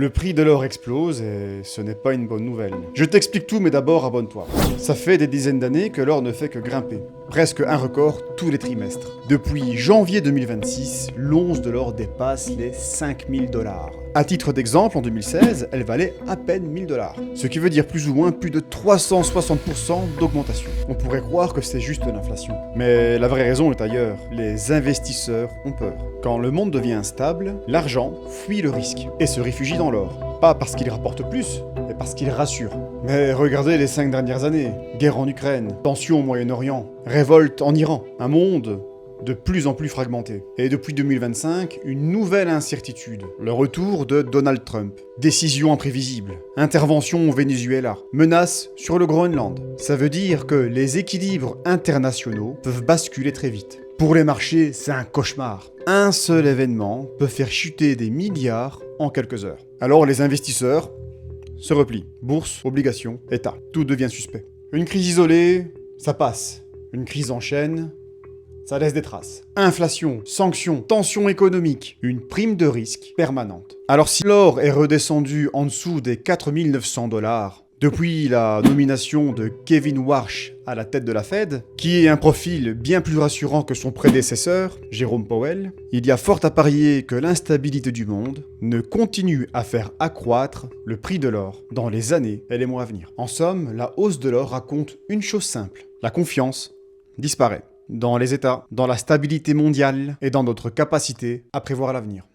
Le prix de l'or explose et ce n'est pas une bonne nouvelle. Je t'explique tout, mais d'abord abonne-toi. Ça fait des dizaines d'années que l'or ne fait que grimper. Presque un record tous les trimestres. Depuis janvier 2026, l'once de l'or dépasse les 5000 $. À titre d'exemple, en 2016, elle valait à peine 1000 $. Ce qui veut dire plus ou moins plus de 360% d'augmentation. On pourrait croire que c'est juste l'inflation. Mais la vraie raison est ailleurs. Les investisseurs ont peur. Quand le monde devient instable, l'argent fuit le risque et se réfugie dans l'or. Pas parce qu'il rapporte plus, mais parce qu'il rassure. Mais regardez les 5 dernières années. Guerre en Ukraine, tensions au Moyen-Orient, révolte en Iran. Un monde de plus en plus fragmenté. Et depuis 2025, une nouvelle incertitude. Le retour de Donald Trump. Décision imprévisible. Intervention au Venezuela. Menace sur le Groenland. Ça veut dire que les équilibres internationaux peuvent basculer très vite. Pour les marchés, c'est un cauchemar. Un seul événement peut faire chuter des milliards en quelques heures. Alors les investisseurs se replient. Bourse, obligations, État. Tout devient suspect. Une crise isolée, ça passe. Une crise en chaîne, ça laisse des traces. Inflation, sanctions, tensions économiques, une prime de risque permanente. Alors si l'or est redescendu en dessous des 4900 $, depuis la nomination de Kevin Warsh à la tête de la Fed, qui est un profil bien plus rassurant que son prédécesseur, Jérôme Powell, il y a fort à parier que l'instabilité du monde ne continue à faire accroître le prix de l'or dans les années et les mois à venir. En somme, la hausse de l'or raconte une chose simple. La confiance disparaît dans les États, dans la stabilité mondiale et dans notre capacité à prévoir l'avenir.